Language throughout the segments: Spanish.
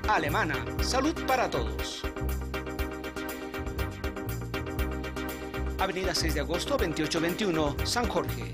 Alemana, salud para todos. Avenida 6 de agosto, 2821, San Jorge.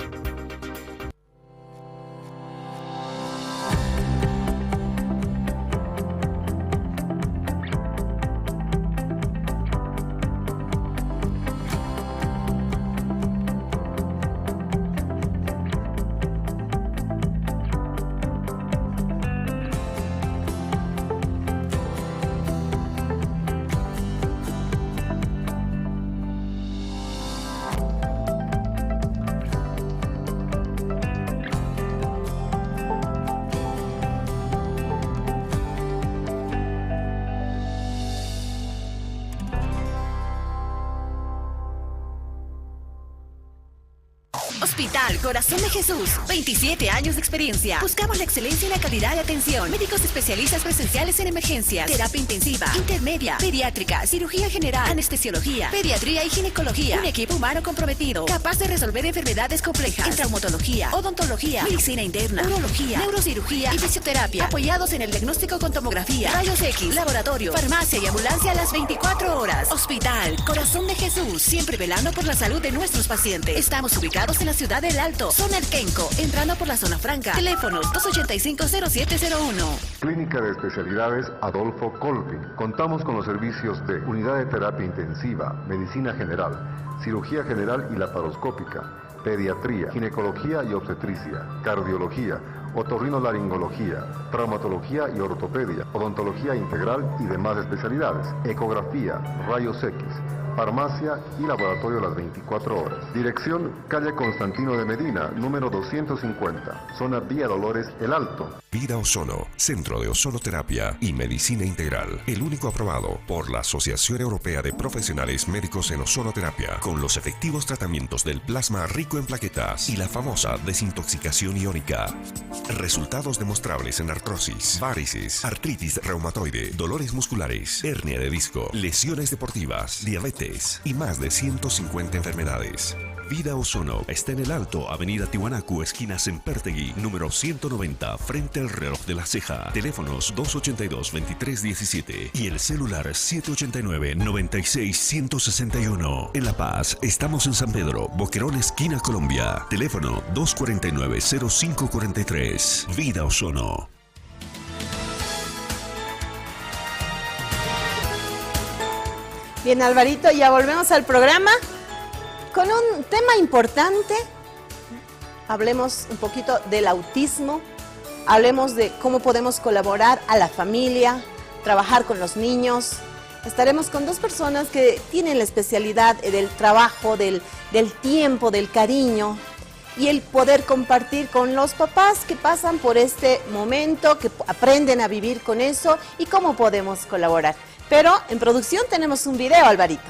Hospital Corazón de Jesús, 27 años de experiencia. Buscamos la excelencia y la calidad de atención. Médicos especialistas presenciales en emergencias, terapia intensiva, intermedia, pediátrica, cirugía general, anestesiología, pediatría y ginecología. Un equipo humano comprometido, capaz de resolver enfermedades complejas en traumatología, odontología, medicina interna, urología, neurocirugía y fisioterapia. Apoyados en el diagnóstico con tomografía, rayos X, laboratorio, farmacia y ambulancia a las 24 horas. Hospital Corazón de Jesús, siempre velando por la salud de nuestros pacientes. Estamos ubicados en la ciudad del Alto, zona El Quenco, entrando por la zona franca. Teléfonos 285-0701. Clínica de Especialidades Adolfo Colvin. Contamos con los servicios de unidad de terapia intensiva, medicina general, cirugía general y laparoscópica, pediatría, ginecología y obstetricia, cardiología, otorrinolaringología, traumatología y ortopedia, odontología integral y demás especialidades, ecografía, rayos X, farmacia y laboratorio las 24 horas. Dirección, calle Constantino de Medina, número 250, zona Vía Dolores, El Alto. Vida Ozono, Centro de Ozonoterapia y Medicina Integral, el único aprobado por la Asociación Europea de Profesionales Médicos en Ozonoterapia, con los efectivos tratamientos del plasma rico en plaquetas y la famosa desintoxicación iónica. Resultados demostrables en artrosis, varices, artritis reumatoide, dolores musculares, hernia de disco, lesiones deportivas, diabetes y más de 150 enfermedades. Vida Ozono está en El Alto, Avenida Tiwanaku, esquina Sempertegui, número 190, frente al reloj de la ceja. Teléfonos 282-2317 y el celular 789-96-161. En La Paz, estamos en San Pedro, Boquerón, esquina Colombia. Teléfono 249-0543. Vida Ozono. Bien, Alvarito, ya volvemos al programa con un tema importante. Hablemos un poquito del autismo, hablemos de cómo podemos colaborar a la familia, trabajar con los niños. Estaremos con dos personas que tienen la especialidad del trabajo, del tiempo, del cariño y el poder compartir con los papás que pasan por este momento, que aprenden a vivir con eso y cómo podemos colaborar. Pero en producción tenemos un video, Alvarito.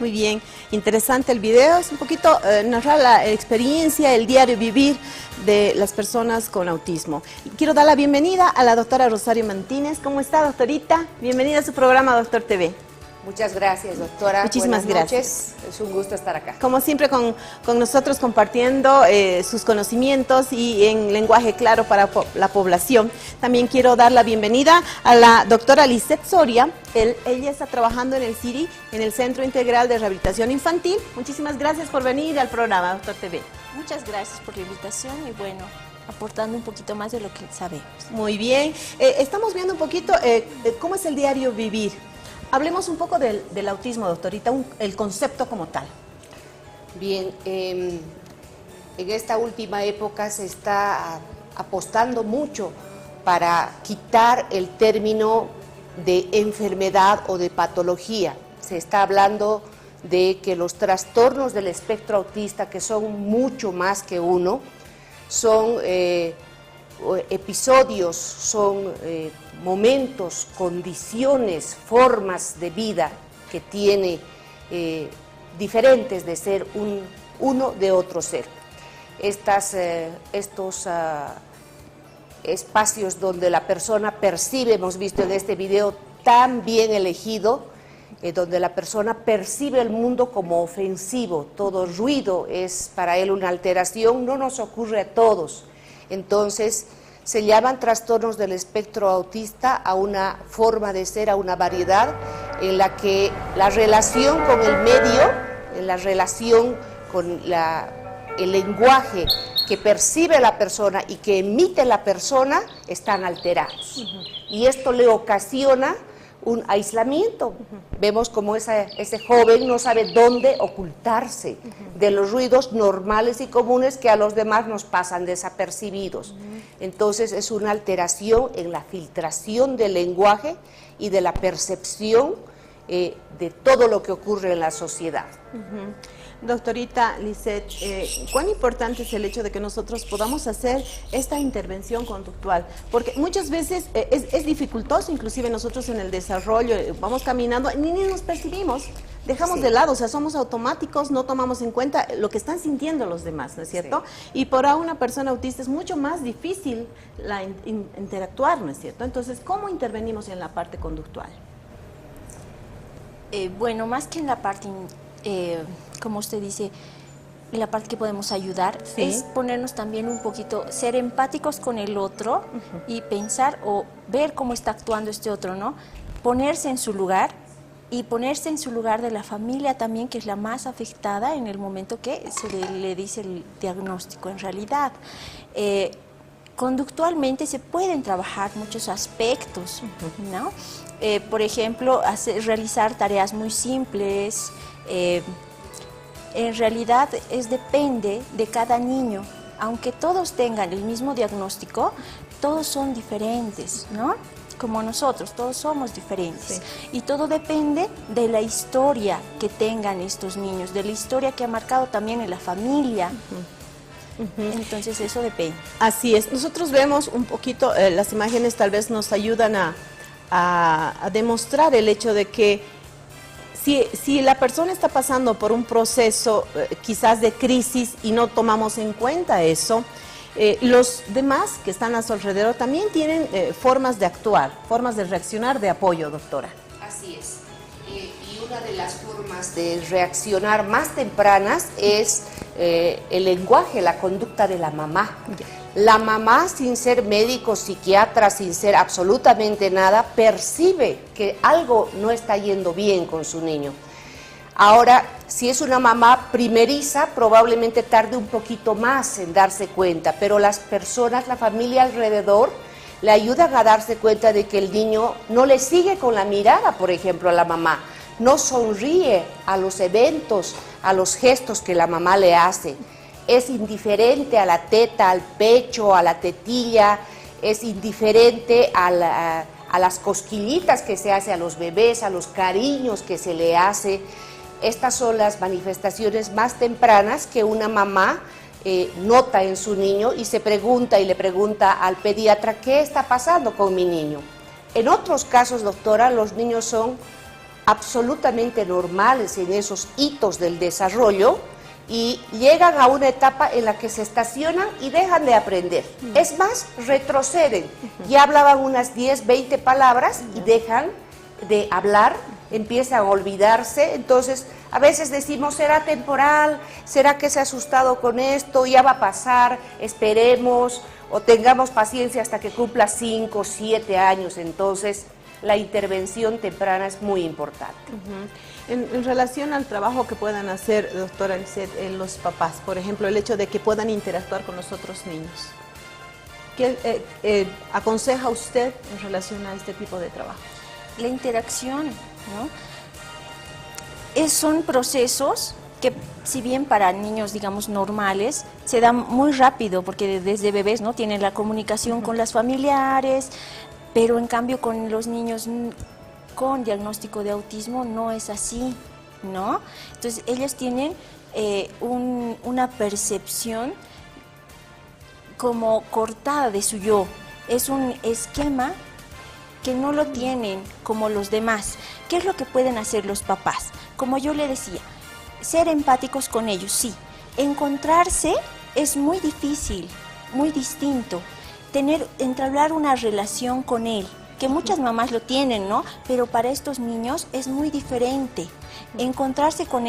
Muy bien, interesante el video, es un poquito narrar la experiencia, el diario vivir de las personas con autismo. Quiero dar la bienvenida a la doctora Rosario Martínez. ¿Cómo está, doctorita? Bienvenida a su programa Doctor TV. Muchas gracias, doctora. Muchísimas Buenas gracias. noches. Es un gusto estar acá. Como siempre con nosotros compartiendo sus conocimientos y en lenguaje claro para la población. También quiero dar la bienvenida a la doctora Lisette Soria. Ella está trabajando en el CIRI, en el Centro Integral de Rehabilitación Infantil. Muchísimas gracias por venir al programa Doctor TV. Muchas gracias por la invitación y bueno, aportando un poquito más de lo que sabemos. Muy bien. Estamos viendo un poquito cómo es el diario vivir. Hablemos un poco del autismo, doctorita, el concepto como tal. Bien, en esta última época se está apostando mucho para quitar el término de enfermedad o de patología. Se está hablando de que los trastornos del espectro autista, que son mucho más que uno, son episodios, son momentos, condiciones, formas de vida que tiene diferentes de ser uno de otro ser. Estos espacios donde la persona percibe, hemos visto en este video tan bien elegido, donde la persona percibe el mundo como ofensivo, todo ruido es para él una alteración, no nos ocurre a todos. Entonces, se llaman trastornos del espectro autista a una forma de ser, a una variedad en la que la relación con el medio, en la relación con el lenguaje que percibe la persona y que emite la persona están alterados. Y esto le ocasiona un aislamiento. Vemos como ese joven no sabe dónde ocultarse de los ruidos normales y comunes que a los demás nos pasan desapercibidos. Entonces es una alteración en la filtración del lenguaje y de la percepción de todo lo que ocurre en la sociedad. Doctorita Lisette, ¿cuán importante es el hecho de que nosotros podamos hacer esta intervención conductual? Porque muchas veces es dificultoso, inclusive nosotros en el desarrollo, vamos caminando y ni nos percibimos, dejamos de lado, o sea, somos automáticos, no tomamos en cuenta lo que están sintiendo los demás, ¿no es cierto? Sí. Y para una persona autista es mucho más difícil interactuar, ¿no es cierto? Entonces, ¿cómo intervenimos en la parte conductual? Bueno, más que en la parte como usted dice, la parte que podemos ayudar es ponernos también un poquito, ser empáticos con el otro y pensar o ver cómo está actuando este otro, ¿no? Ponerse en su lugar y ponerse en su lugar de la familia también, que es la más afectada en el momento que se le dice el diagnóstico en realidad. Conductualmente se pueden trabajar muchos aspectos, ¿no? Por ejemplo, realizar tareas muy simples. En realidad depende de cada niño, aunque todos tengan el mismo diagnóstico, todos son diferentes, ¿no? Como nosotros, todos somos diferentes. Sí. Y todo depende de la historia que tengan estos niños, de la historia que ha marcado también en la familia. Entonces eso depende. Así es, nosotros vemos un poquito, las imágenes tal vez nos ayudan a demostrar el hecho de que si la persona está pasando por un proceso quizás de crisis y no tomamos en cuenta eso, los demás que están a su alrededor también tienen formas de actuar, formas de reaccionar de apoyo, doctora. Así es. Y una de las formas de reaccionar más tempranas es el lenguaje, la conducta de la mamá. La mamá, sin ser médico, psiquiatra, sin ser absolutamente nada, percibe que algo no está yendo bien con su niño. Ahora, si es una mamá primeriza, probablemente tarde un poquito más en darse cuenta, pero las personas, la familia alrededor, le ayudan a darse cuenta de que el niño no le sigue con la mirada, por ejemplo, a la mamá, no sonríe a los eventos, a los gestos que la mamá le hace. Es indiferente a la teta, al pecho, a la tetilla, es indiferente a las cosquillitas que se hace a los bebés, a los cariños que se le hace. Estas son las manifestaciones más tempranas que una mamá nota en su niño y se pregunta y le pregunta al pediatra, ¿qué está pasando con mi niño? En otros casos, doctora, los niños son absolutamente normales en esos hitos del desarrollo y llegan a una etapa en la que se estacionan y dejan de aprender. Es más, retroceden. Ya hablaban unas 10, 20 palabras y dejan de hablar, empiezan a olvidarse. Entonces, a veces decimos, ¿será temporal? ¿Será que se ha asustado con esto? Ya va a pasar, esperemos, o tengamos paciencia hasta que cumpla 5, 7 años. Entonces, la intervención temprana es muy importante. En relación al trabajo que puedan hacer, doctora Lisset, los papás, por ejemplo, el hecho de que puedan interactuar con los otros niños, ¿qué aconseja usted en relación a este tipo de trabajo? La interacción, ¿no? Son procesos que, si bien para niños, digamos, normales, se dan muy rápido, porque desde bebés, ¿no?, tienen la comunicación con las familiares, pero en cambio con los niños con diagnóstico de autismo no es así, ¿no? Entonces ellos tienen una percepción como cortada de su yo, es un esquema que no lo tienen como los demás. ¿Qué es lo que pueden hacer los papás? Como yo le decía, ser empáticos con ellos, sí. Encontrarse es muy difícil, muy distinto. Entablar una relación con él, que muchas mamás lo tienen, ¿no? Pero para estos niños es muy diferente. Encontrarse con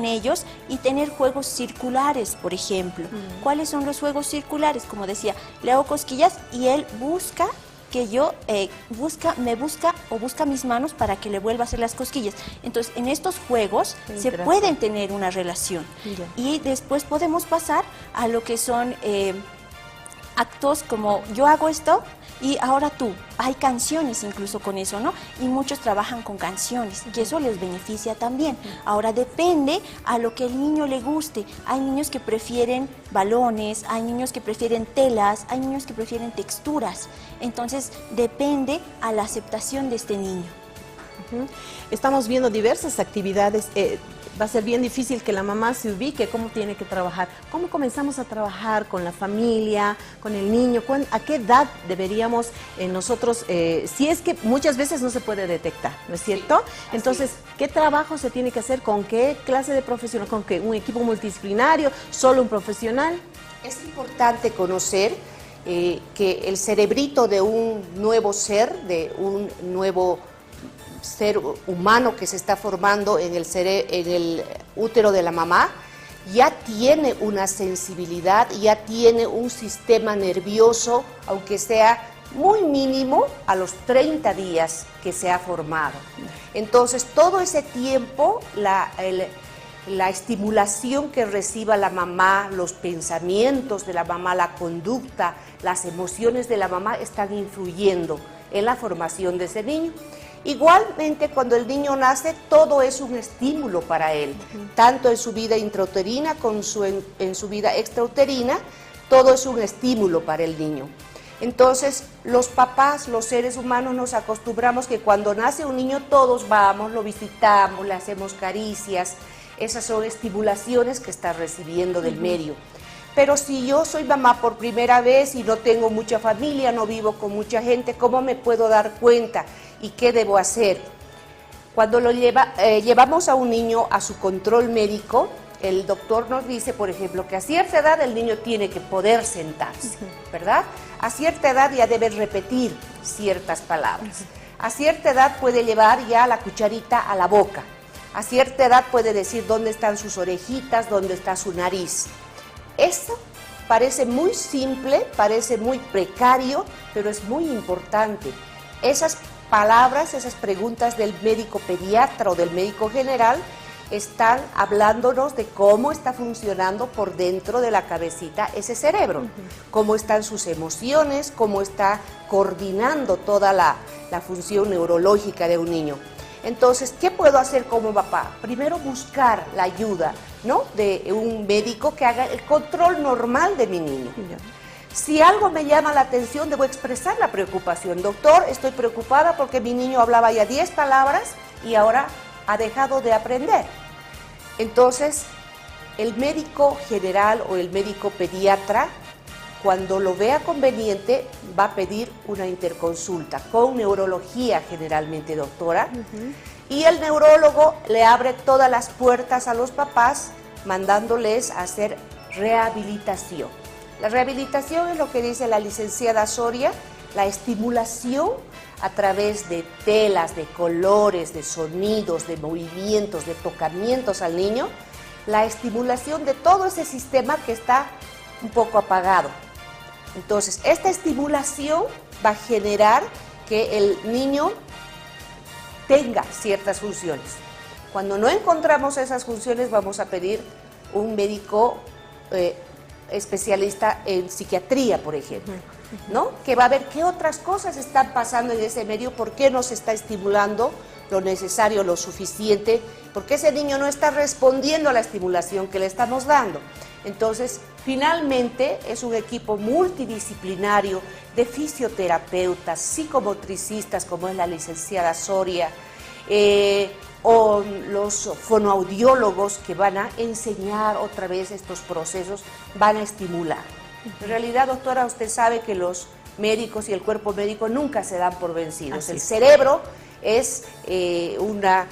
ellos y tener juegos circulares, por ejemplo. ¿Cuáles son los juegos circulares? Como decía, le hago cosquillas y él busca que yo busca mis manos para que le vuelva a hacer las cosquillas. Entonces, en estos juegos se pueden tener una relación. Y después podemos pasar a lo que son actos como yo hago esto y ahora tú. Hay canciones incluso con eso, ¿no? Y muchos trabajan con canciones, que eso les beneficia también. Ahora depende a lo que el niño le guste. Hay niños que prefieren balones, hay niños que prefieren telas, hay niños que prefieren texturas. Entonces depende a la aceptación de este niño. Estamos viendo diversas actividades. Va a ser bien difícil que la mamá se ubique cómo tiene que trabajar. ¿Cómo comenzamos a trabajar con la familia, con el niño? ¿A qué edad deberíamos nosotros, si es que muchas veces no se puede detectar, ¿no es cierto? Entonces, ¿qué trabajo se tiene que hacer? ¿Con qué clase de profesional? ¿Con qué? ¿Un equipo multidisciplinario? ¿Solo un profesional? Es importante conocer que el cerebrito de un nuevo ser, de un nuevo ser humano que se está formando en el útero de la mamá, ya tiene una sensibilidad, ya tiene un sistema nervioso, aunque sea muy mínimo, a los 30 días que se ha formado. Entonces, todo ese tiempo, la estimulación que reciba la mamá, los pensamientos de la mamá, la conducta, las emociones de la mamá están influyendo en la formación de ese niño. Igualmente, cuando el niño nace, todo es un estímulo para él, tanto en su vida intrauterina como en su vida extrauterina, todo es un estímulo para el niño. Entonces, los papás, los seres humanos, nos acostumbramos que cuando nace un niño todos vamos, lo visitamos, le hacemos caricias, esas son estimulaciones que está recibiendo del medio. Pero si yo soy mamá por primera vez y no tengo mucha familia, no vivo con mucha gente, ¿cómo me puedo dar cuenta? ¿Y qué debo hacer? Cuando llevamos a un niño a su control médico, el doctor nos dice, por ejemplo, que a cierta edad el niño tiene que poder sentarse, ¿verdad? A cierta edad ya debe repetir ciertas palabras. A cierta edad puede llevar ya la cucharita a la boca. A cierta edad puede decir dónde están sus orejitas, dónde está su nariz. Esto parece muy simple, parece muy precario, pero es muy importante. Esas palabras, esas preguntas del médico pediatra o del médico general están hablándonos de cómo está funcionando por dentro de la cabecita ese cerebro, cómo están sus emociones, cómo está coordinando toda la función neurológica de un niño. Entonces, ¿qué puedo hacer como papá? Primero buscar la ayuda, ¿no?, de un médico que haga el control normal de mi niño. Si algo me llama la atención, debo expresar la preocupación. Doctor, estoy preocupada porque mi niño hablaba ya 10 palabras y ahora ha dejado de aprender. Entonces, el médico general o el médico pediatra, cuando lo vea conveniente, va a pedir una interconsulta con neurología generalmente, doctora, Y el neurólogo le abre todas las puertas a los papás, mandándoles a hacer rehabilitación. La rehabilitación es lo que dice la licenciada Soria, la estimulación a través de telas, de colores, de sonidos, de movimientos, de tocamientos al niño, la estimulación de todo ese sistema que está un poco apagado. Entonces, esta estimulación va a generar que el niño tenga ciertas funciones. Cuando no encontramos esas funciones, vamos a pedir un médico especialista en psiquiatría, por ejemplo, ¿no? Que va a ver qué otras cosas están pasando en ese medio, por qué no se está estimulando lo necesario, lo suficiente, por qué ese niño no está respondiendo a la estimulación que le estamos dando. Entonces, finalmente es un equipo multidisciplinario de fisioterapeutas, psicomotricistas, como es la licenciada Soria, o los fonoaudiólogos que van a enseñar otra vez estos procesos, van a estimular. En realidad, doctora, usted sabe que los médicos y el cuerpo médico nunca se dan por vencidos. El cerebro es una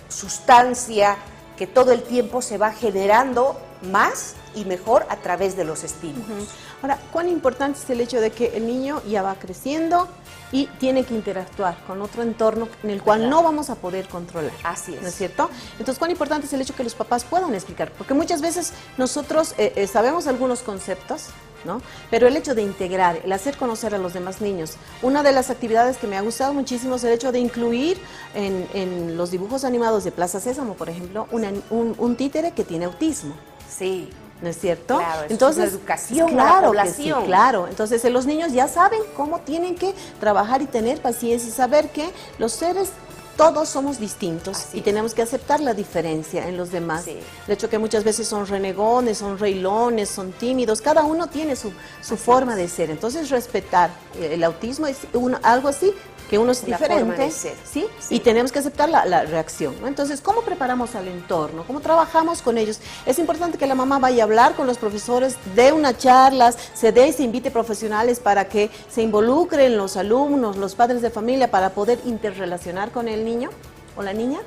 sustancia que todo el tiempo se va generando más y mejor a través de los estímulos. Ahora, ¿cuán importante es el hecho de que el niño ya va creciendo y tiene que interactuar con otro entorno en el cual no vamos a poder controlar? Así es. ¿No es cierto? Entonces, ¿cuán importante es el hecho que los papás puedan explicar? Porque muchas veces nosotros sabemos algunos conceptos, ¿no? Pero el hecho de integrar, el hacer conocer a los demás niños, una de las actividades que me ha gustado muchísimo es el hecho de incluir en los dibujos animados de Plaza Sésamo, por ejemplo, un títere que tiene autismo. Sí. ¿No es cierto? Claro, entonces, es una educación claro a la que población. sí, claro. Entonces, los niños ya saben cómo tienen que trabajar y tener paciencia y saber que los seres todos somos distintos. Así y es. tenemos que aceptar la diferencia en los demás. Sí. El hecho que muchas veces son renegones, son reilones, son tímidos, cada uno tiene su forma de ser. Entonces, respetar el autismo es algo así, que uno es Una diferente, forma de ser. ¿sí? Sí. Y tenemos que aceptar la reacción, ¿no? Entonces, ¿cómo preparamos al entorno? ¿Cómo trabajamos con ellos? Es importante que la mamá vaya a hablar con los profesores, dé unas charlas, se invite profesionales para que se involucren los alumnos, los padres de familia, para poder interrelacionar con el niño o la niña.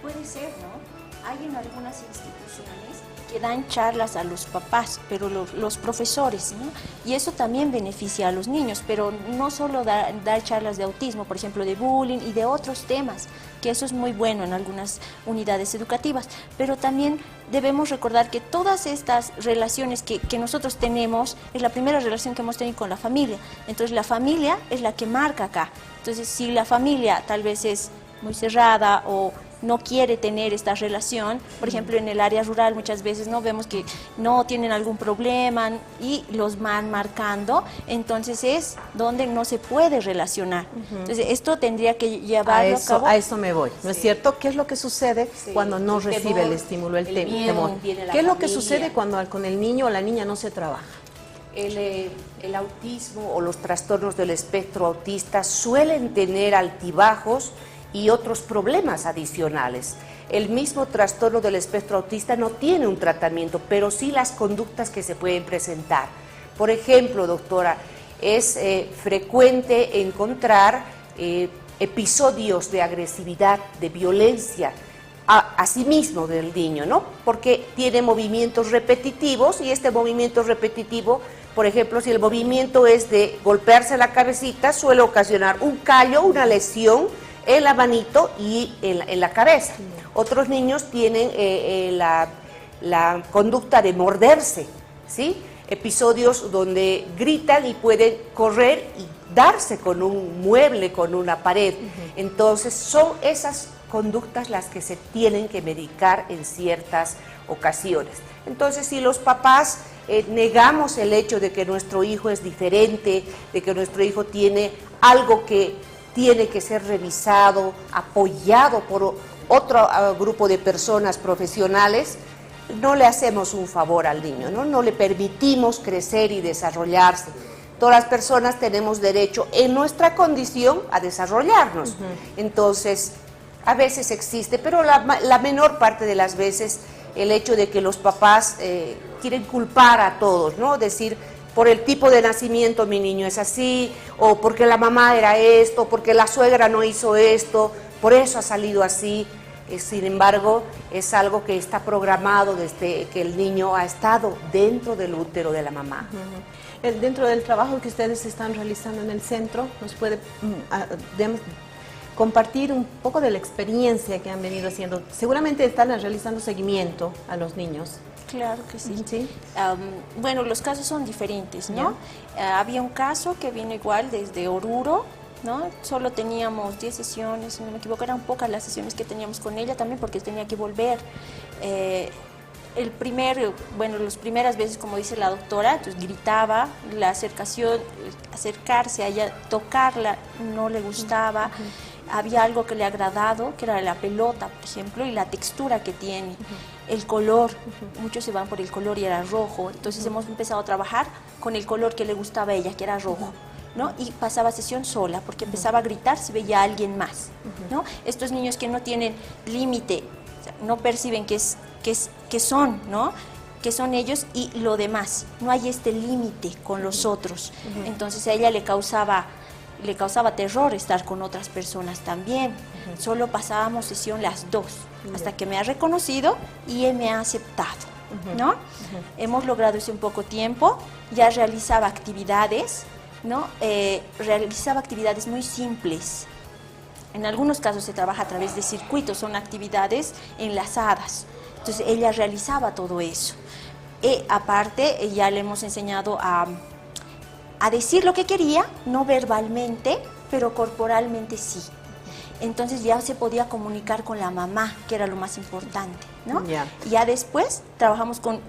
Puede ser, ¿no? Hay en algunas instituciones que dan charlas a los papás, pero los profesores, ¿no? Y eso también beneficia a los niños, pero no solo dar charlas de autismo, por ejemplo, de bullying y de otros temas, que eso es muy bueno en algunas unidades educativas, pero también debemos recordar que todas estas relaciones que nosotros tenemos, es la primera relación que hemos tenido con la familia, entonces la familia es la que marca acá. Entonces, si la familia tal vez es muy cerrada o no quiere tener esta relación, por ejemplo en el área rural muchas veces no vemos que no tienen algún problema y los van marcando, entonces es donde no se puede relacionar. Entonces esto tendría que llevarlo a cabo. A eso me voy, ¿no es cierto? ¿Qué es lo que sucede cuando no recibe el estímulo, el temor? ¿Qué es lo que sucede cuando con el niño o la niña no se trabaja? El autismo o los trastornos del espectro autista suelen tener altibajos y otros problemas adicionales. El mismo trastorno del espectro autista no tiene un tratamiento, pero sí las conductas que se pueden presentar. Por ejemplo, doctora, es frecuente encontrar episodios de agresividad, de violencia, a sí mismo del niño, ¿no? Porque tiene movimientos repetitivos y este movimiento repetitivo, por ejemplo, si el movimiento es de golpearse la cabecita, suele ocasionar un callo, una lesión en la manito y en la cabeza. Otros niños tienen la conducta de morderse, ¿sí? Episodios donde gritan y pueden correr y darse con un mueble, con una pared. Entonces, son esas conductas las que se tienen que medicar en ciertas ocasiones. Entonces, si los papás negamos el hecho de que nuestro hijo es diferente, de que nuestro hijo tiene algo que tiene que ser revisado, apoyado por otro grupo de personas profesionales, no le hacemos un favor al niño, ¿no? No le permitimos crecer y desarrollarse. Todas las personas tenemos derecho en nuestra condición a desarrollarnos. Entonces, a veces existe, pero la menor parte de las veces el hecho de que los papás quieren culpar a todos, ¿no? Decir, por el tipo de nacimiento mi niño es así, o porque la mamá era esto, porque la suegra no hizo esto, por eso ha salido así. Sin embargo, es algo que está programado desde que el niño ha estado dentro del útero de la mamá. Dentro del trabajo que ustedes están realizando en el centro, ¿nos puede compartir un poco de la experiencia que han venido haciendo? Seguramente están realizando seguimiento a los niños. Claro que sí. ¿Sí? Bueno, los casos son diferentes, ¿no? Había un caso que vino igual desde Oruro, ¿no? Solo teníamos 10 sesiones, si no me equivoco, eran pocas las sesiones que teníamos con ella también porque tenía que volver. Las primeras veces, como dice la doctora, entonces gritaba, la acercarse a ella, tocarla, no le gustaba. Había algo que le ha agradado, que era la pelota, por ejemplo, y la textura que tiene, el color. Muchos se van por el color y era rojo. Entonces hemos empezado a trabajar con el color que le gustaba a ella, que era rojo, ¿no? Y pasaba sesión sola, porque empezaba a gritar si veía a alguien más, ¿no? Estos niños que no tienen límite, o sea, no perciben que son, ¿no? Que son ellos y lo demás. No hay este límite con los otros. Entonces a ella le causaba terror estar con otras personas también. Solo pasábamos sesión las dos, hasta que me ha reconocido y él me ha aceptado, ¿no? Hemos logrado eso en poco tiempo. Ya realizaba actividades, ¿no? Realizaba actividades muy simples. En algunos casos se trabaja a través de circuitos, son actividades enlazadas. Entonces ella realizaba todo eso. Aparte, ya le hemos enseñado a decir lo que quería, no verbalmente, pero corporalmente sí. Entonces ya se podía comunicar con la mamá, que era lo más importante, ¿no? Ya después trabajamos con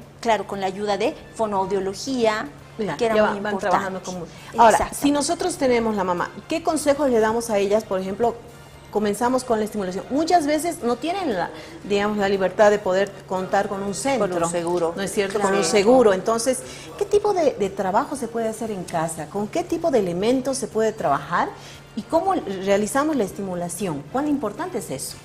la ayuda de fonoaudiología, que era muy importante. Trabajando con... Ahora, si nosotros tenemos la mamá, ¿qué consejos le damos a ellas? Por ejemplo, comenzamos con la estimulación. Muchas veces no tienen la libertad de poder contar con un centro. Con un seguro. ¿No es cierto? Claro. Con un seguro. Entonces, ¿qué tipo de trabajo se puede hacer en casa? ¿Con qué tipo de elementos se puede trabajar? ¿Y cómo realizamos la estimulación? ¿Cuán importante es eso?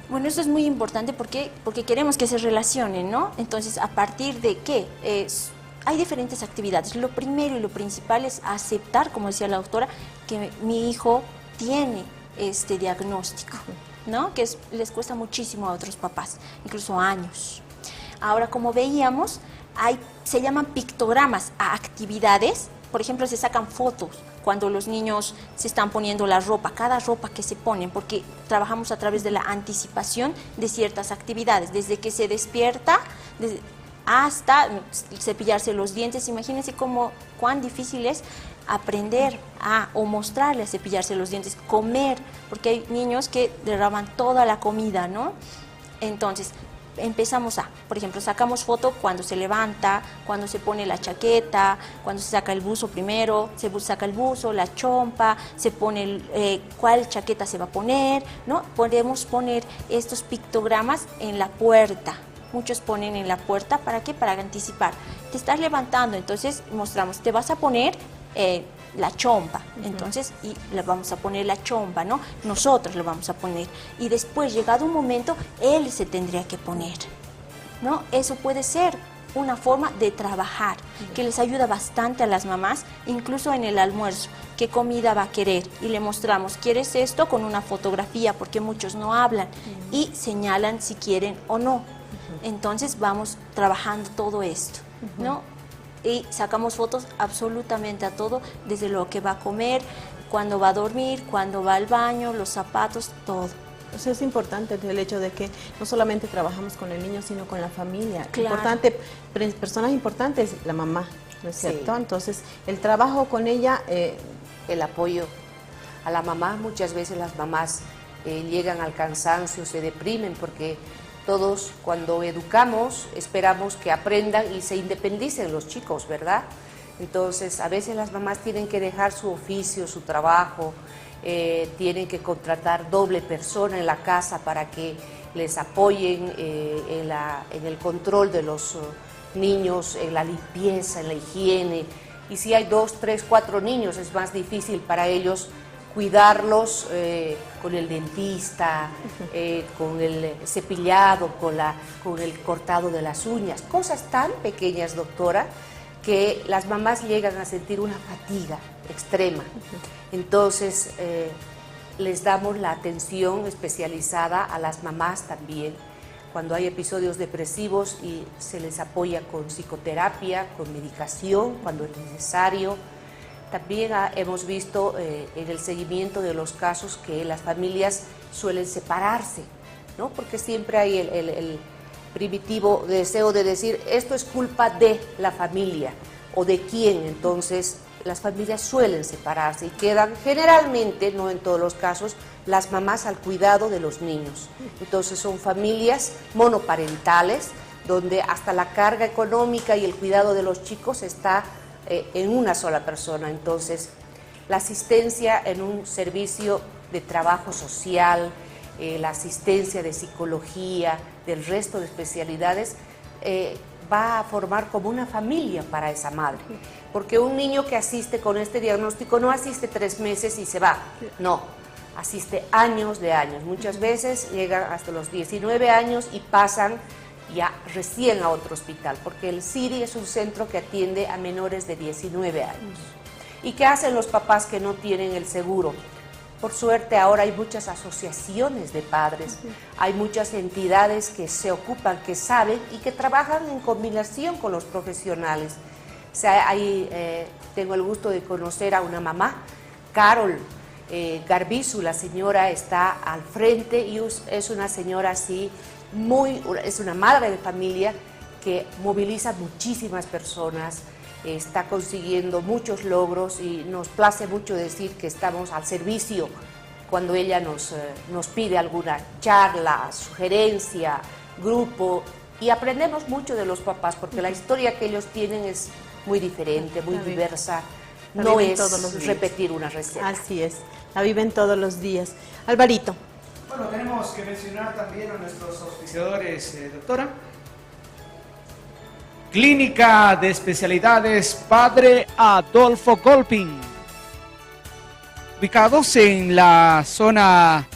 Bueno, eso es muy importante porque queremos que se relacionen, ¿no? Entonces, ¿a partir de qué? Hay diferentes actividades. Lo primero y lo principal es aceptar, como decía la doctora, que mi hijo tiene este diagnóstico, ¿no? Que les cuesta muchísimo a otros papás, incluso años. Ahora, como veíamos, se llaman pictogramas a actividades. Por ejemplo, se sacan fotos cuando los niños se están poniendo la ropa, cada ropa que se ponen, porque trabajamos a través de la anticipación de ciertas actividades, desde que se despierta hasta cepillarse los dientes. Imagínense cuán difícil es aprender o mostrarle a cepillarse los dientes, comer, porque hay niños que derraman toda la comida, ¿no? Entonces, empezamos por ejemplo, sacamos foto cuando se levanta, cuando se pone la chaqueta, cuando se saca el buzo primero, se saca el buzo, la chompa, se pone cuál chaqueta se va a poner, ¿no? Podemos poner estos pictogramas en la puerta. Muchos ponen en la puerta, ¿para qué? Para anticipar. Te estás levantando, entonces mostramos, te vas a poner la chompa, entonces, y le vamos a poner la chompa, ¿no? Nosotros lo vamos a poner. Y después, llegado un momento, él se tendría que poner, ¿no? Eso puede ser una forma de trabajar, que les ayuda bastante a las mamás, incluso en el almuerzo. ¿Qué comida va a querer? Y le mostramos, ¿quieres esto? Con una fotografía, porque muchos no hablan, y señalan si quieren o no. Entonces, vamos trabajando todo esto, ¿no? Y sacamos fotos absolutamente a todo, desde lo que va a comer, cuando va a dormir, cuando va al baño, los zapatos, todo. O sea, es importante el hecho de que no solamente trabajamos con el niño, sino con la familia. Claro. Importante, personas importantes, la mamá, ¿no es cierto? Entonces, el trabajo con ella... el apoyo a la mamá. Muchas veces las mamás llegan al cansancio, se deprimen porque... Todos cuando educamos esperamos que aprendan y se independicen los chicos, ¿verdad? Entonces a veces las mamás tienen que dejar su oficio, su trabajo, tienen que contratar doble persona en la casa para que les apoyen en el control de los niños, en la limpieza, en la higiene. Y si hay 2, 3, 4 niños es más difícil para ellos cuidarlos con el dentista, con el cepillado, con el cortado de las uñas. Cosas tan pequeñas, doctora, que las mamás llegan a sentir una fatiga extrema. Entonces, les damos la atención especializada a las mamás también, cuando hay episodios depresivos, y se les apoya con psicoterapia, con medicación, cuando es necesario. También hemos visto en el seguimiento de los casos que las familias suelen separarse, ¿no? Porque siempre hay el primitivo deseo de decir, esto es culpa de la familia o de quién. Entonces las familias suelen separarse y quedan generalmente, no en todos los casos, las mamás al cuidado de los niños. Entonces son familias monoparentales donde hasta la carga económica y el cuidado de los chicos está en una sola persona. Entonces la asistencia en un servicio de trabajo social, la asistencia de psicología, del resto de especialidades, va a formar como una familia para esa madre. Porque un niño que asiste con este diagnóstico no asiste 3 meses y se va, no, asiste años de años. Muchas veces llegan hasta los 19 años y pasan ya recién a otro hospital, porque el CIRI es un centro que atiende a menores de 19 años. ¿Y qué hacen los papás que no tienen el seguro? Por suerte ahora hay muchas asociaciones de padres, hay muchas entidades que se ocupan, que saben y que trabajan en combinación con los profesionales. O sea, ahí tengo el gusto de conocer a una mamá, Carol Garbizu, la señora está al frente y es una señora así, es una madre de familia que moviliza muchísimas personas, está consiguiendo muchos logros y nos place mucho decir que estamos al servicio cuando ella nos pide alguna charla, sugerencia, grupo, y aprendemos mucho de los papás porque la historia que ellos tienen es muy diferente, muy diversa, no es repetir una receta. Así es, la viven todos los días. Alvarito. Bueno, tenemos que mencionar también a nuestros auspiciadores, doctora. Clínica de Especialidades Padre Adolfo Colpin, ubicados en la zona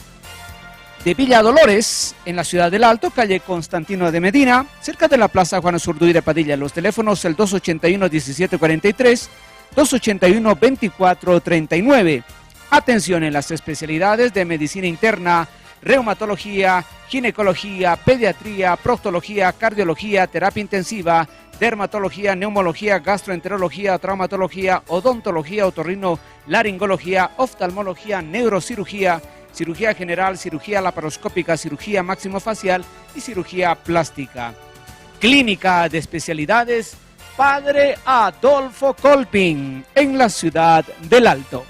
de Villa Dolores, en la ciudad del Alto, calle Constantino de Medina, cerca de la Plaza Juan Zurduy de Padilla. Los teléfonos el 281-1743, 281-2439. Atención en las especialidades de medicina interna, reumatología, ginecología, pediatría, proctología, cardiología, terapia intensiva, dermatología, neumología, gastroenterología, traumatología, odontología, otorrino, laringología, oftalmología, neurocirugía, cirugía general, cirugía laparoscópica, cirugía maxilofacial y cirugía plástica. Clínica de Especialidades Padre Adolfo Colpin, en la ciudad del Alto.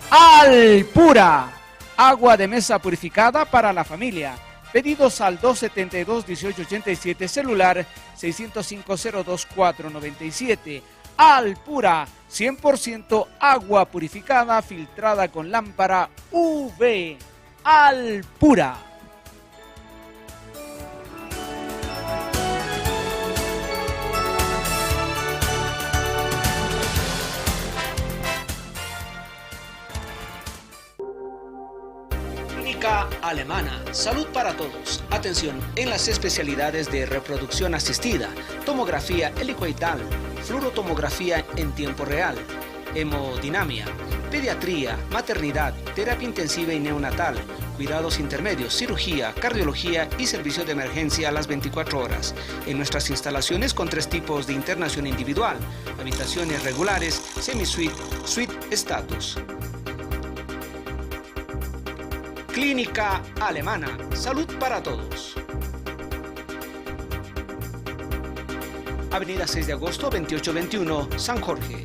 Alpura, agua de mesa purificada para la familia. Pedidos al 272-1887, celular 605-02497. Alpura, 100% agua purificada, filtrada con lámpara UV. Alpura. Clínica Alemana, salud para todos. Atención en las especialidades de reproducción asistida, tomografía helicoidal, fluorotomografía en tiempo real, hemodinamia, pediatría, maternidad, terapia intensiva y neonatal, cuidados intermedios, cirugía, cardiología y servicio de emergencia a las 24 horas. En nuestras instalaciones con 3 tipos de internación individual, habitaciones regulares, semi-suite, suite status. Clínica Alemana, salud para todos. Avenida 6 de agosto, 2821, San Jorge.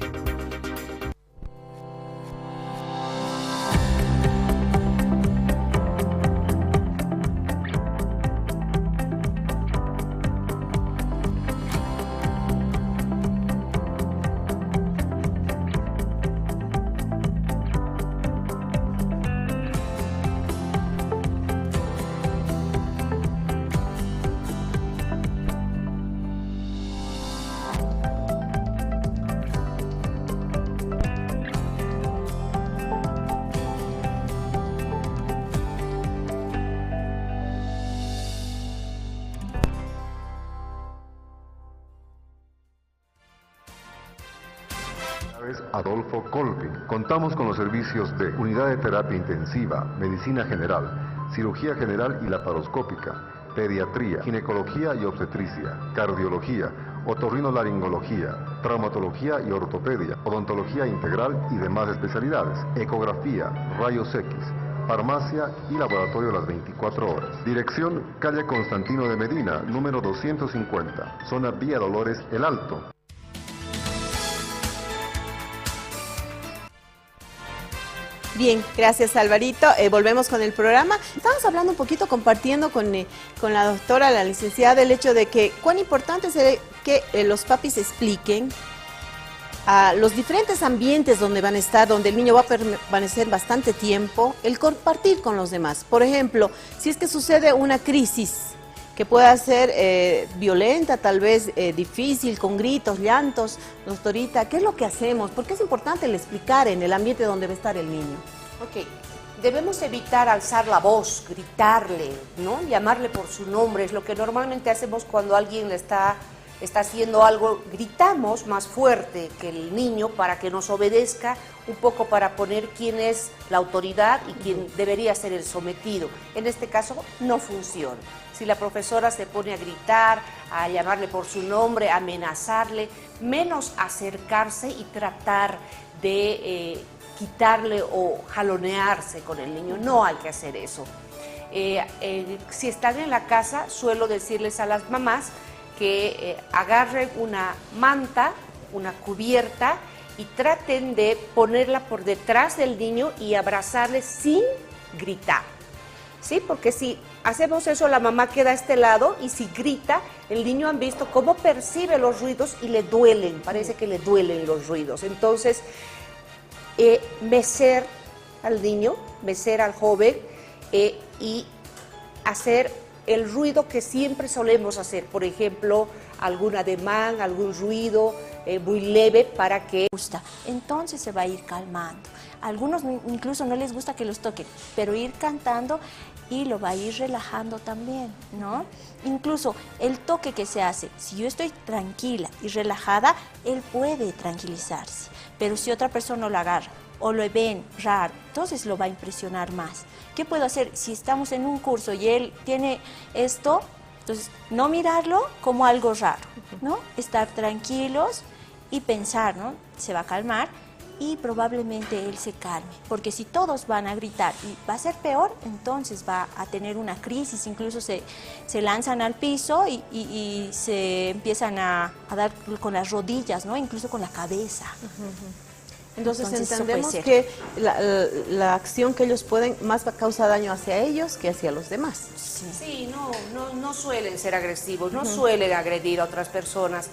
Adolfo Colpin. Contamos con los servicios de unidad de terapia intensiva, medicina general, cirugía general y laparoscópica, pediatría, ginecología y obstetricia, cardiología, otorrinolaringología, traumatología y ortopedia, odontología integral y demás especialidades, ecografía, rayos X, farmacia y laboratorio las 24 horas. Dirección, calle Constantino de Medina, número 250, zona Vía Dolores, El Alto. Bien, gracias Alvarito. Volvemos con el programa. Estamos hablando un poquito, compartiendo con la doctora, la licenciada, el hecho de que cuán importante es que los papis expliquen a los diferentes ambientes donde van a estar, donde el niño va a permanecer bastante tiempo, el compartir con los demás. Por ejemplo, si es que sucede una crisis que pueda ser violenta, tal vez difícil, con gritos, llantos, doctorita, ¿qué es lo que hacemos? Porque es importante el explicar en el ambiente donde va a estar el niño. Ok, debemos evitar alzar la voz, gritarle, ¿no? Llamarle por su nombre, es lo que normalmente hacemos cuando alguien le está haciendo algo, gritamos más fuerte que el niño para que nos obedezca, un poco para poner quién es la autoridad y quién debería ser el sometido. En este caso no funciona. Si la profesora se pone a gritar, a llamarle por su nombre, a amenazarle, menos acercarse y tratar de quitarle o jalonearse con el niño, no hay que hacer eso. Si están en la casa, suelo decirles a las mamás que agarren una manta, una cubierta y traten de ponerla por detrás del niño y abrazarle sin gritar, ¿sí? Porque si hacemos eso, la mamá queda a este lado y si grita, el niño han visto cómo percibe los ruidos y le duelen, parece que le duelen los ruidos. Entonces, mecer al niño, mecer al joven y hacer el ruido que siempre solemos hacer, por ejemplo, algún ademán, algún ruido muy leve para que... Entonces se va a ir calmando. A algunos incluso no les gusta que los toquen, pero ir cantando y lo va a ir relajando también, ¿no? Incluso el toque que se hace, si yo estoy tranquila y relajada, él puede tranquilizarse, pero si otra persona lo agarra o lo ven raro, entonces lo va a impresionar más. ¿Qué puedo hacer si estamos en un curso y él tiene esto? Entonces, no mirarlo como algo raro, ¿no? Estar tranquilos y pensar, ¿no? Se va a calmar y probablemente él se calme, porque si todos van a gritar y va a ser peor, entonces va a tener una crisis, incluso se lanzan al piso y se empiezan a dar con las rodillas, ¿no? Incluso con la cabeza. Entonces entendemos que la acción que ellos pueden más causa daño hacia ellos que hacia los demás. Sí, no suelen ser agresivos, no suelen agredir a otras personas.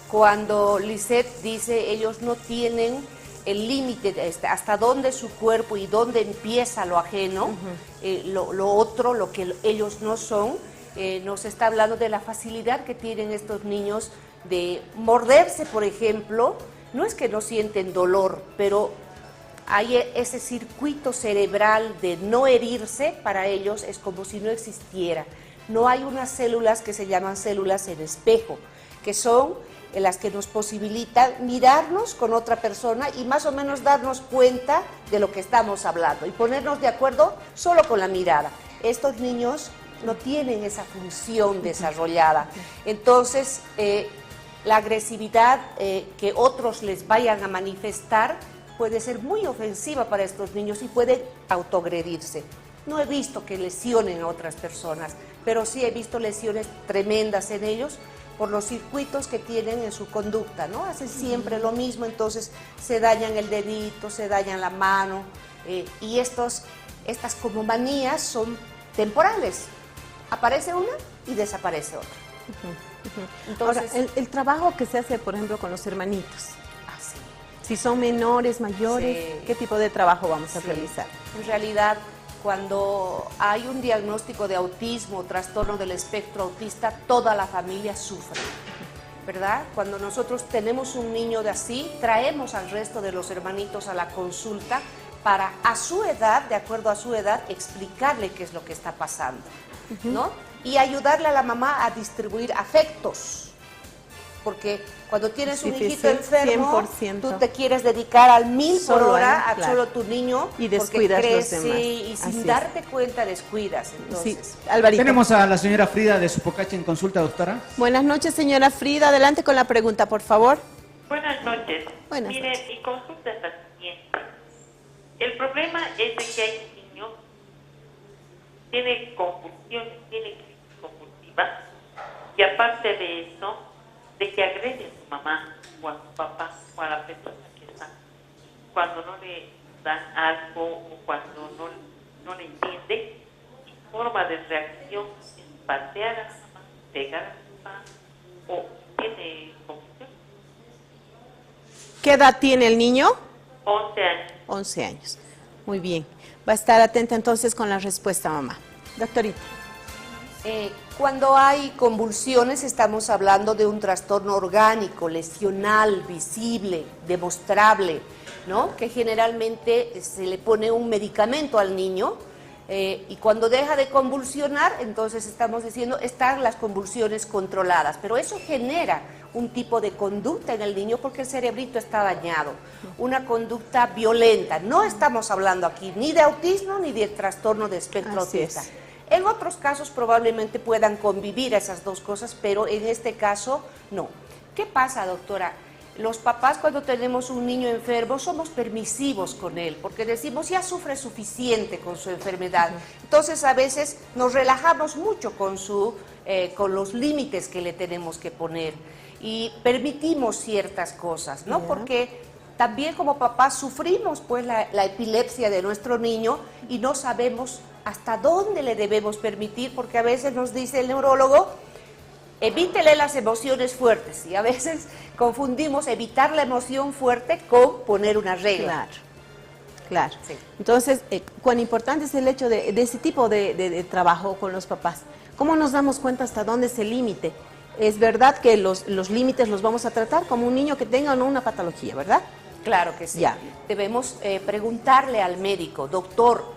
Cuando Lisette dice ellos no tienen el límite hasta dónde su cuerpo y dónde empieza lo ajeno, lo otro, lo que ellos no son, nos está hablando de la facilidad que tienen estos niños de morderse, por ejemplo. No es que no sienten dolor, pero hay ese circuito cerebral de no herirse, para ellos es como si no existiera. No hay unas células que se llaman células en espejo, que son las que nos posibilitan mirarnos con otra persona y más o menos darnos cuenta de lo que estamos hablando y ponernos de acuerdo solo con la mirada. Estos niños no tienen esa función desarrollada. Entonces, la agresividad que otros les vayan a manifestar puede ser muy ofensiva para estos niños y pueden autoagredirse. No he visto que lesionen a otras personas, pero sí he visto lesiones tremendas en ellos por los circuitos que tienen en su conducta, ¿no? Hacen siempre lo mismo, entonces se dañan el dedito, se dañan la mano, y estas como manías son temporales. Aparece una y desaparece otra. Entonces, ahora, el trabajo que se hace, por ejemplo, con los hermanitos. Si son menores, mayores, ¿qué tipo de trabajo vamos a realizar? En realidad, cuando hay un diagnóstico de autismo, trastorno del espectro autista, toda la familia sufre, ¿verdad? Cuando nosotros tenemos un niño de así, traemos al resto de los hermanitos a la consulta para, a su edad, de acuerdo a su edad, explicarle qué es lo que está pasando, ¿no? Y ayudarle a la mamá a distribuir afectos. porque cuando tienes un Difícil, hijito enfermo, 100%. tú te quieres dedicar al 1000 por Solo hora a a él, claro. solo tu niño, Y porque descuidas los crece demás. y Así sin es. darte cuenta descuidas. Entonces, Sí, Alvarito. Tenemos a la señora Frida de Supocacha en consulta, doctora. Buenas noches, señora Frida. Adelante con la pregunta, por favor. Buenas noches. Buenas Mire, noches. mi consulta es la siguiente. El problema es de que hay niños tiene convulsiones, tiene crisis convulsivas, y aparte de eso, de que agrede a su mamá o a su papá o a la persona que está, cuando no le dan algo o cuando no le entiende, su forma de reacción es patear a la mamá, pegar a su papá, o tiene convulsión. ¿Qué edad tiene el niño? 11 años. 11 años. Muy bien. Va a estar atenta entonces con la respuesta, mamá. Doctorita. Cuando hay convulsiones estamos hablando de un trastorno orgánico, lesional, visible, demostrable, ¿no? Que generalmente se le pone un medicamento al niño y cuando deja de convulsionar, entonces estamos diciendo están las convulsiones controladas, pero eso genera un tipo de conducta en el niño porque el cerebrito está dañado, una conducta violenta. No estamos hablando aquí ni de autismo ni de trastorno de espectro Así autista. es. En otros casos probablemente puedan convivir esas dos cosas, pero en este caso no. ¿Qué pasa, doctora? Los papás cuando tenemos un niño enfermo somos permisivos con él, porque decimos ya sufre suficiente con su enfermedad. Entonces a veces nos relajamos mucho con los límites que le tenemos que poner y permitimos ciertas cosas, ¿no? Porque también como papás sufrimos pues la epilepsia de nuestro niño y no sabemos hasta dónde le debemos permitir, porque a veces nos dice el neurólogo, evítele las emociones fuertes, y a veces confundimos evitar la emoción fuerte con poner una regla. Claro, claro. Sí. Entonces, cuán importante es el hecho de ese tipo de trabajo con los papás. ¿Cómo nos damos cuenta hasta dónde es el límite? Es verdad que los límites los vamos a tratar como un niño que tenga o no una patología, ¿verdad? Claro que sí. Ya. Debemos preguntarle al médico, doctor,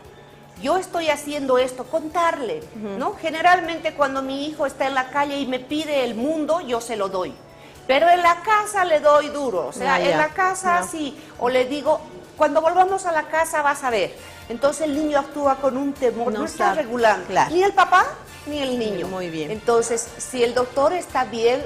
yo estoy haciendo esto, contarle, ¿no? Generalmente cuando mi hijo está en la calle y me pide el mundo, yo se lo doy. Pero en la casa le doy duro, o sea, en la casa sí. O le digo, cuando volvamos a la casa vas a ver. Entonces el niño actúa con un temor, no está sabe. regulando. Claro. Ni el papá ni el niño. Muy bien. Entonces, si el doctor está bien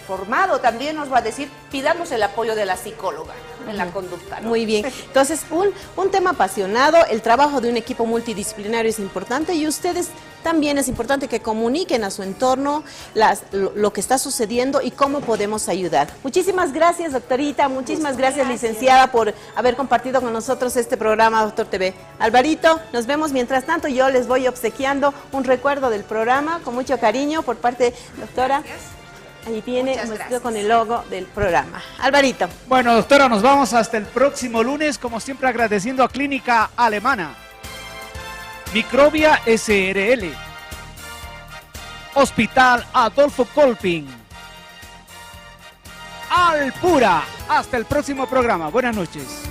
formado, también nos va a decir, pidamos el apoyo de la psicóloga en la conducta, ¿no? Muy bien. Entonces, un tema apasionado, el trabajo de un equipo multidisciplinario es importante y ustedes también es importante que comuniquen a su entorno lo que está sucediendo y cómo podemos ayudar. Muchísimas gracias, doctorita, muchísimas gracias, licenciada, por haber compartido con nosotros este programa, Doctor TV. Alvarito, nos vemos. Mientras tanto, yo les voy obsequiando un recuerdo del programa con mucho cariño por parte, doctora. Ahí tiene, con el logo del programa. Alvarito. Bueno, doctora, nos vamos hasta el próximo lunes, como siempre agradeciendo a Clínica Alemana, Microbia SRL, Hospital Adolfo Kolping, Alpura. Hasta el próximo programa. Buenas noches.